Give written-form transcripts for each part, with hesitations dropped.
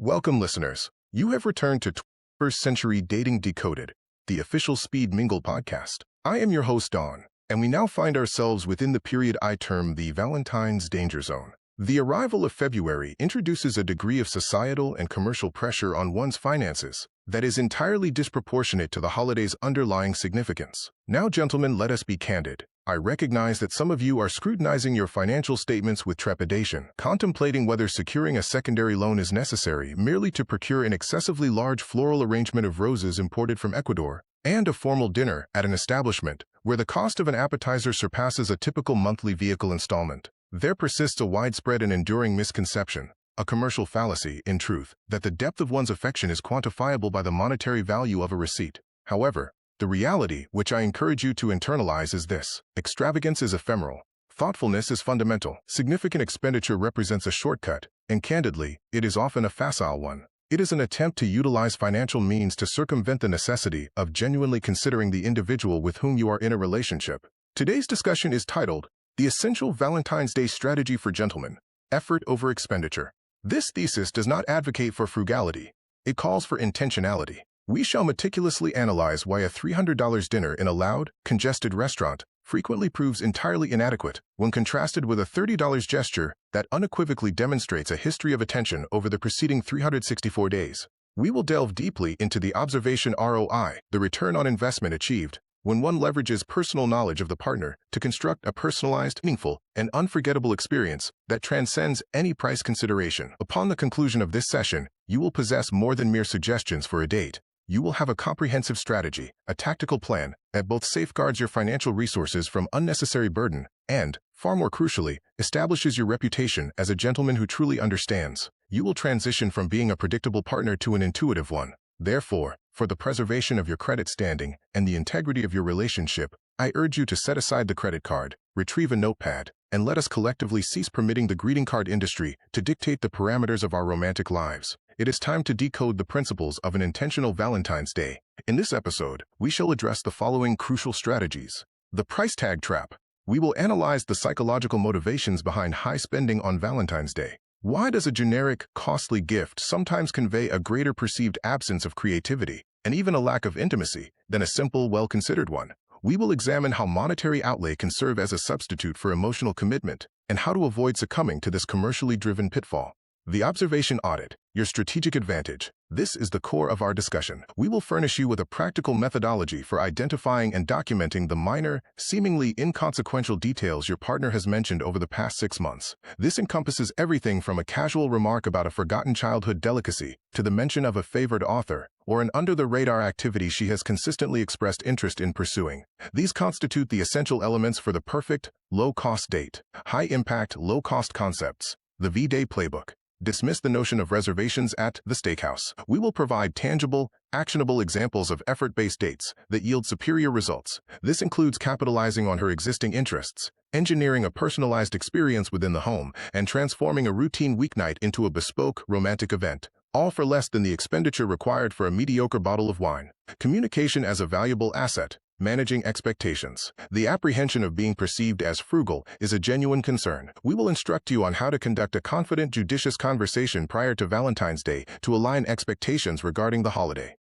Welcome, listeners. You have returned to 21st Century Dating Decoded, the official Speed Mingle Podcast. I am your host, Dawn, and we now find ourselves within the period I term the Valentine's danger zone. The arrival of February introduces a degree of societal and commercial pressure on one's finances that is entirely disproportionate to the holiday's underlying significance. Now, gentlemen, let us be candid. I recognize that some of you are scrutinizing your financial statements with trepidation, contemplating whether securing a secondary loan is necessary merely to procure an excessively large floral arrangement of roses imported from Ecuador, and a formal dinner at an establishment where the cost of an appetizer surpasses a typical monthly vehicle installment. There persists a widespread and enduring misconception, a commercial fallacy, in truth, that the depth of one's affection is quantifiable by the monetary value of a receipt. However, the reality, which I encourage you to internalize, is this: extravagance is ephemeral, thoughtfulness is fundamental, significant expenditure represents a shortcut, and candidly, it is often a facile one. It is an attempt to utilize financial means to circumvent the necessity of genuinely considering the individual with whom you are in a relationship. Today's discussion is titled, The Essential Valentine's Day Strategy for Gentlemen: Effort over Expenditure. This thesis does not advocate for frugality. It calls for intentionality. We shall meticulously analyze why a $300 dinner in a loud, congested restaurant frequently proves entirely inadequate when contrasted with a $30 gesture that unequivocally demonstrates a history of attention over the preceding 364 days. We will delve deeply into the observation ROI, the return on investment achieved, when one leverages personal knowledge of the partner to construct a personalized, meaningful, and unforgettable experience that transcends any price consideration. Upon the conclusion of this session, you will possess more than mere suggestions for a date. You will have a comprehensive strategy, a tactical plan that both safeguards your financial resources from unnecessary burden and, far more crucially, establishes your reputation as a gentleman who truly understands. You will transition from being a predictable partner to an intuitive one. Therefore, for the preservation of your credit standing and the integrity of your relationship, I urge you to set aside the credit card, retrieve a notepad, and let us collectively cease permitting the greeting card industry to dictate the parameters of our romantic lives. It is time to decode the principles of an intentional Valentine's Day. In this episode, we shall address the following crucial strategies. The price tag trap. We will analyze the psychological motivations behind high spending on Valentine's Day. Why does a generic, costly gift sometimes convey a greater perceived absence of creativity, and even a lack of intimacy, than a simple, well-considered one? We will examine how monetary outlay can serve as a substitute for emotional commitment, and how to avoid succumbing to this commercially driven pitfall. The observation audit, your strategic advantage. This is the core of our discussion. We will furnish you with a practical methodology for identifying and documenting the minor, seemingly inconsequential details your partner has mentioned over the past 6 months. This encompasses everything from a casual remark about a forgotten childhood delicacy to the mention of a favored author or an under-the-radar activity she has consistently expressed interest in pursuing. These constitute the essential elements for the perfect, low-cost date. High-impact, low-cost concepts. The V-Day Playbook. Dismiss the notion of reservations at the steakhouse. We will provide tangible, actionable examples of effort-based dates that yield superior results. This includes capitalizing on her existing interests, engineering a personalized experience within the home, and transforming a routine weeknight into a bespoke, romantic event, all for less than the expenditure required for a mediocre bottle of wine. Communication as a valuable asset. Managing expectations. The apprehension of being perceived as frugal is a genuine concern. We will instruct you on how to conduct a confident, judicious conversation prior to Valentine's Day to align expectations regarding the holiday.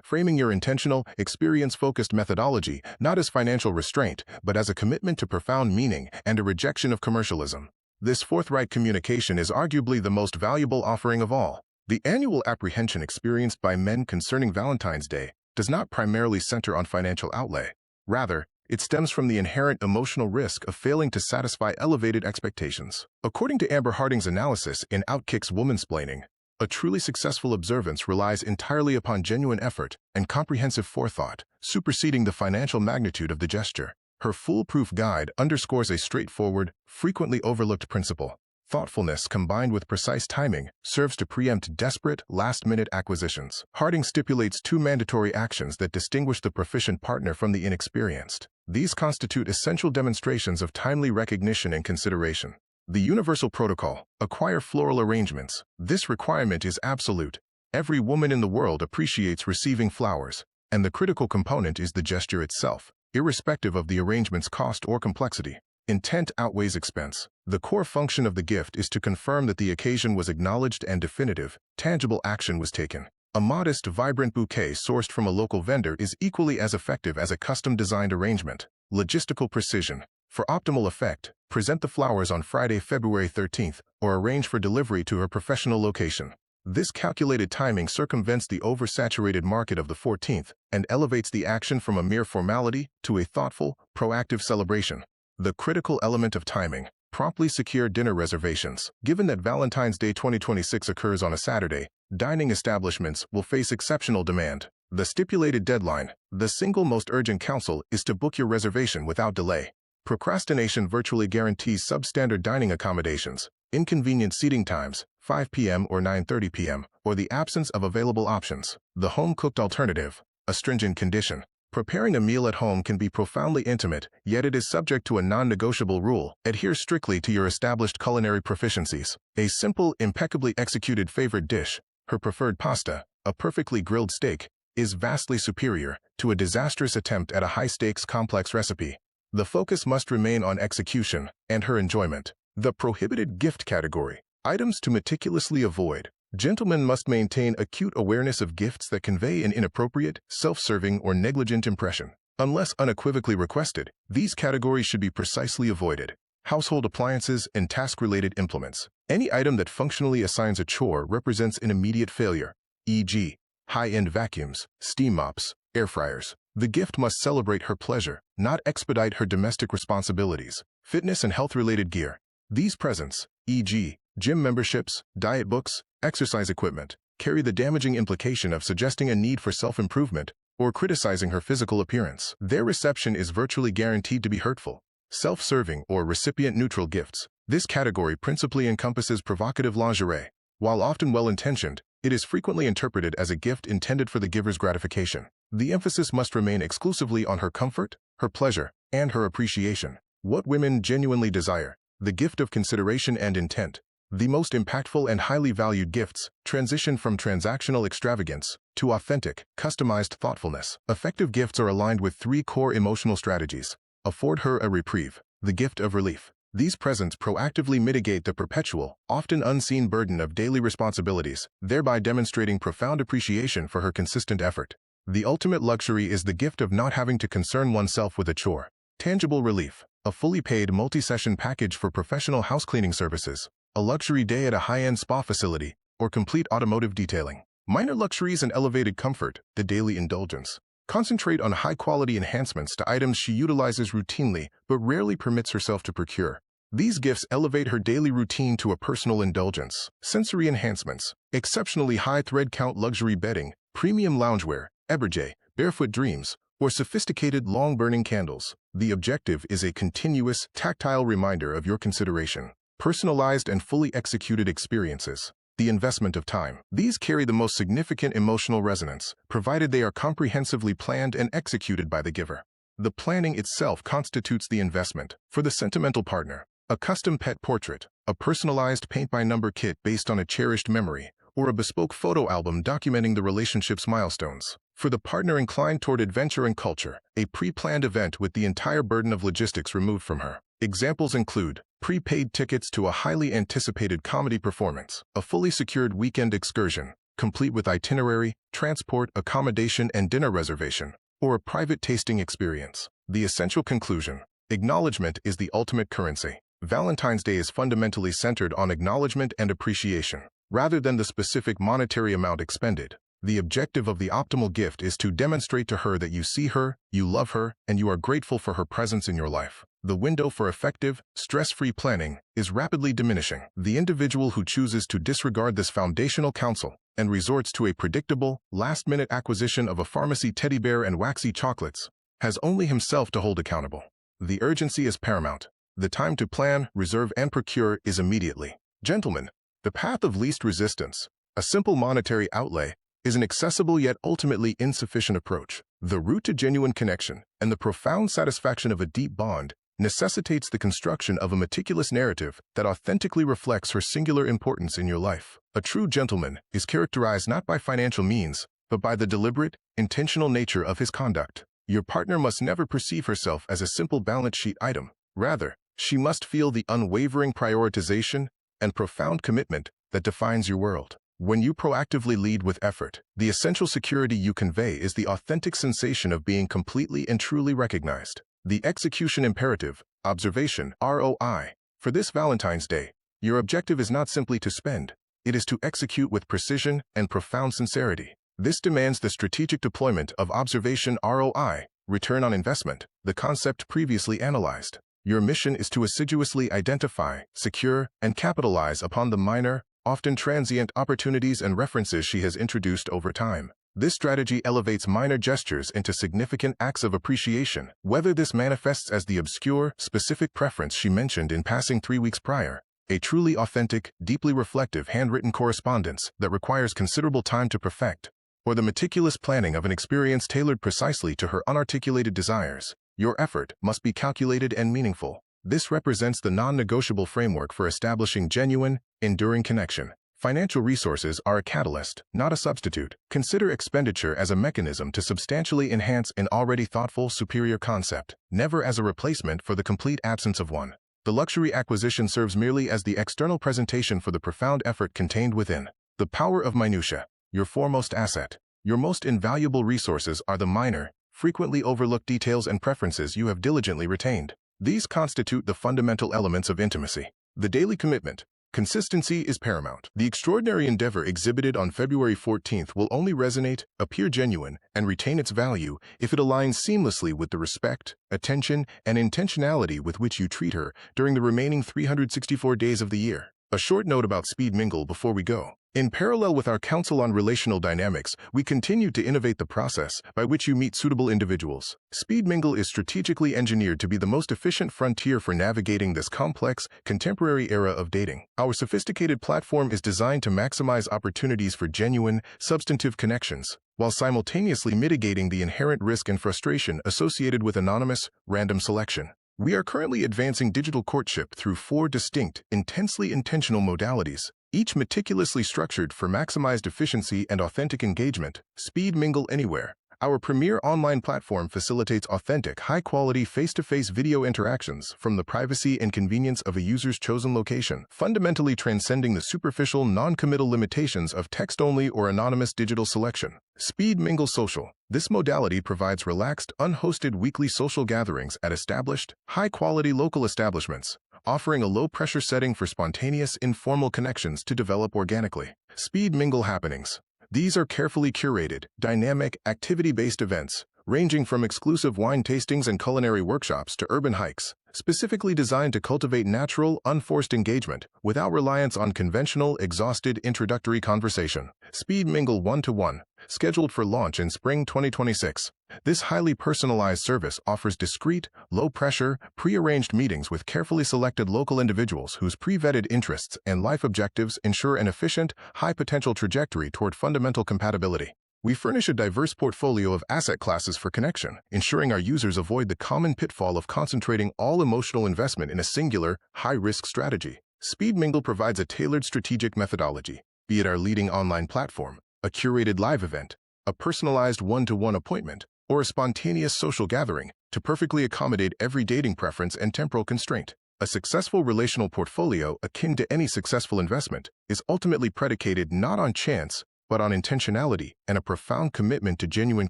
Framing your intentional, experience-focused methodology not as financial restraint, but as a commitment to profound meaning and a rejection of commercialism. This forthright communication is arguably the most valuable offering of all. The annual apprehension experienced by men concerning Valentine's Day does not primarily center on financial outlay. Rather, it stems from the inherent emotional risk of failing to satisfy elevated expectations. According to Amber Harding's analysis in Outkick's Womansplaining, a truly successful observance relies entirely upon genuine effort and comprehensive forethought, superseding the financial magnitude of the gesture. Her foolproof guide underscores a straightforward, frequently overlooked principle. Thoughtfulness combined with precise timing serves to preempt desperate, last-minute acquisitions. Harding stipulates 2 mandatory actions that distinguish the proficient partner from the inexperienced. These constitute essential demonstrations of timely recognition and consideration. The universal protocol: acquire floral arrangements. This requirement is absolute. Every woman in the world appreciates receiving flowers, and the critical component is the gesture itself, irrespective of the arrangement's cost or complexity. Intent outweighs expense. The core function of the gift is to confirm that the occasion was acknowledged and definitive, tangible action was taken. A modest, vibrant bouquet sourced from a local vendor is equally as effective as a custom-designed arrangement. Logistical precision. For optimal effect, present the flowers on Friday, February 13th, or arrange for delivery to her professional location. This calculated timing circumvents the oversaturated market of the 14th and elevates the action from a mere formality to a thoughtful, proactive celebration. The critical element of timing. Promptly secure dinner reservations. Given that Valentine's Day 2026 occurs on a Saturday, dining establishments will face exceptional demand. The stipulated deadline, the single most urgent counsel, is to book your reservation without delay. Procrastination virtually guarantees substandard dining accommodations, inconvenient seating times, 5 p.m. or 9:30 p.m., or the absence of available options. The home-cooked alternative. A stringent condition. Preparing a meal at home can be profoundly intimate, yet it is subject to a non-negotiable rule. Adhere strictly to your established culinary proficiencies. A simple, impeccably executed favorite dish, her preferred pasta, a perfectly grilled steak, is vastly superior to a disastrous attempt at a high-stakes complex recipe. The focus must remain on execution and her enjoyment. The prohibited gift category. Items to meticulously avoid. Gentlemen must maintain acute awareness of gifts that convey an inappropriate, self-serving, or negligent impression. Unless unequivocally requested, these categories should be precisely avoided. Household appliances and task-related implements. Any item that functionally assigns a chore represents an immediate failure, e.g., high-end vacuums, steam mops, air fryers. The gift must celebrate her pleasure, not expedite her domestic responsibilities. Fitness and health-related gear. These presents, e.g., gym memberships, diet books, exercise equipment, carry the damaging implication of suggesting a need for self-improvement or criticizing her physical appearance. Their reception is virtually guaranteed to be hurtful. Self-serving or recipient-neutral gifts. This category principally encompasses provocative lingerie. While often well-intentioned, it is frequently interpreted as a gift intended for the giver's gratification. The emphasis must remain exclusively on her comfort, her pleasure, and her appreciation. What women genuinely desire. The gift of consideration and intent. The most impactful and highly valued gifts transition from transactional extravagance to authentic, customized thoughtfulness. Effective gifts are aligned with 3 core emotional strategies. Afford her a reprieve, the gift of relief. These presents proactively mitigate the perpetual, often unseen burden of daily responsibilities, thereby demonstrating profound appreciation for her consistent effort. The ultimate luxury is the gift of not having to concern oneself with a chore. Tangible relief, a fully paid multi-session package for professional house cleaning services, a luxury day at a high-end spa facility, or complete automotive detailing. Minor luxuries and elevated comfort, the daily indulgence. Concentrate on high-quality enhancements to items she utilizes routinely but rarely permits herself to procure. These gifts elevate her daily routine to a personal indulgence. Sensory enhancements, exceptionally high thread count luxury bedding, premium loungewear, Eberjey, barefoot dreams, or sophisticated long-burning candles. The objective is a continuous, tactile reminder of your consideration. Personalized and fully executed experiences. The investment of time. These carry the most significant emotional resonance, provided they are comprehensively planned and executed by the giver. The planning itself constitutes the investment. For the sentimental partner, a custom pet portrait, a personalized paint-by-number kit based on a cherished memory, or a bespoke photo album documenting the relationship's milestones. For the partner inclined toward adventure and culture, a pre-planned event with the entire burden of logistics removed from her. Examples include prepaid tickets to a highly anticipated comedy performance, a fully secured weekend excursion, complete with itinerary, transport, accommodation, and dinner reservation, or a private tasting experience. The essential conclusion: acknowledgement is the ultimate currency. Valentine's Day is fundamentally centered on acknowledgement and appreciation, rather than the specific monetary amount expended. The objective of the optimal gift is to demonstrate to her that you see her, you love her, and you are grateful for her presence in your life. The window for effective, stress-free planning is rapidly diminishing. The individual who chooses to disregard this foundational counsel and resorts to a predictable, last-minute acquisition of a pharmacy teddy bear and waxy chocolates has only himself to hold accountable. The urgency is paramount. The time to plan, reserve, and procure is immediately. Gentlemen, the path of least resistance, a simple monetary outlay, is an accessible yet ultimately insufficient approach. The route to genuine connection and the profound satisfaction of a deep bond necessitates the construction of a meticulous narrative that authentically reflects her singular importance in your life. A true gentleman is characterized not by financial means, but by the deliberate, intentional nature of his conduct. Your partner must never perceive herself as a simple balance sheet item. Rather, She must feel the unwavering prioritization and profound commitment that defines your world. When you proactively lead with effort, the essential security you convey is the authentic sensation of being completely and truly recognized. The execution imperative, observation, ROI. For this Valentine's Day, your objective is not simply to spend, it is to execute with precision and profound sincerity. This demands the strategic deployment of observation ROI, return on investment, the concept previously analyzed. Your mission is to assiduously identify, secure, and capitalize upon the minor, often transient opportunities and references she has introduced over time. This strategy elevates minor gestures into significant acts of appreciation, whether this manifests as the obscure, specific preference she mentioned in passing 3 weeks prior, a truly authentic, deeply reflective handwritten correspondence that requires considerable time to perfect, or the meticulous planning of an experience tailored precisely to her unarticulated desires. Your effort must be calculated and meaningful. This represents the non-negotiable framework for establishing genuine, enduring connection. Financial resources are a catalyst, not a substitute. Consider expenditure as a mechanism to substantially enhance an already thoughtful, superior concept, never as a replacement for the complete absence of one. The luxury acquisition serves merely as the external presentation for the profound effort contained within. The power of minutia, your foremost asset. Your most invaluable resources are the minor, frequently overlooked details and preferences you have diligently retained. These constitute the fundamental elements of intimacy. The daily commitment. Consistency is paramount. The extraordinary endeavor exhibited on February 14th will only resonate, appear genuine, and retain its value if it aligns seamlessly with the respect, attention, and intentionality with which you treat her during the remaining 364 days of the year. A short note about Speed Mingle before we go. In parallel with our Council on Relational Dynamics, we continue to innovate the process by which you meet suitable individuals. Speed Mingle is strategically engineered to be the most efficient frontier for navigating this complex, contemporary era of dating. Our sophisticated platform is designed to maximize opportunities for genuine, substantive connections, while simultaneously mitigating the inherent risk and frustration associated with anonymous, random selection. We are currently advancing digital courtship through 4 distinct, intensely intentional modalities, each meticulously structured for maximized efficiency and authentic engagement. Speed Mingle Anywhere. Our premier online platform facilitates authentic, high-quality, face-to-face video interactions from the privacy and convenience of a user's chosen location, fundamentally transcending the superficial, non-committal limitations of text-only or anonymous digital selection. Speed Mingle Social. This modality provides relaxed, unhosted weekly social gatherings at established, high-quality local establishments, offering a low-pressure setting for spontaneous, informal connections to develop organically. Speed Mingle Happenings. These are carefully curated, dynamic, activity-based events, ranging from exclusive wine tastings and culinary workshops to urban hikes, specifically designed to cultivate natural, unforced engagement without reliance on conventional, exhausted introductory conversation. Speed Mingle 1-to-1, scheduled for launch in spring 2026. This highly personalized service offers discreet, low-pressure, pre-arranged meetings with carefully selected local individuals whose pre-vetted interests and life objectives ensure an efficient, high-potential trajectory toward fundamental compatibility. We furnish a diverse portfolio of asset classes for connection, ensuring our users avoid the common pitfall of concentrating all emotional investment in a singular, high-risk strategy. Speed Mingle provides a tailored strategic methodology, be it our leading online platform, a curated live event, a personalized one-to-one appointment, or a spontaneous social gathering, to perfectly accommodate every dating preference and temporal constraint. A successful relational portfolio, akin to any successful investment, is ultimately predicated not on chance, but on intentionality and a profound commitment to genuine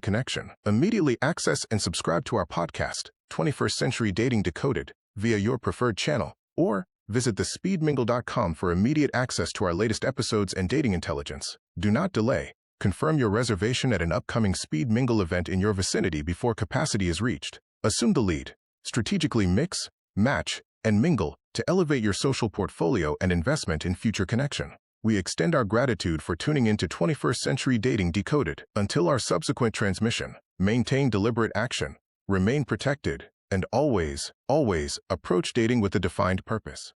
connection. Immediately access and subscribe to our podcast, 21st Century Dating Decoded, via your preferred channel, or visit thespeedmingle.com for immediate access to our latest episodes and dating intelligence. Do not delay. Confirm your reservation at an upcoming Speed Mingle event in your vicinity before capacity is reached. Assume the lead. Strategically mix, match, and mingle to elevate your social portfolio and investment in future connection. We extend our gratitude for tuning into 21st Century Dating Decoded. Until our subsequent transmission, maintain deliberate action, remain protected, and always, always approach dating with a defined purpose.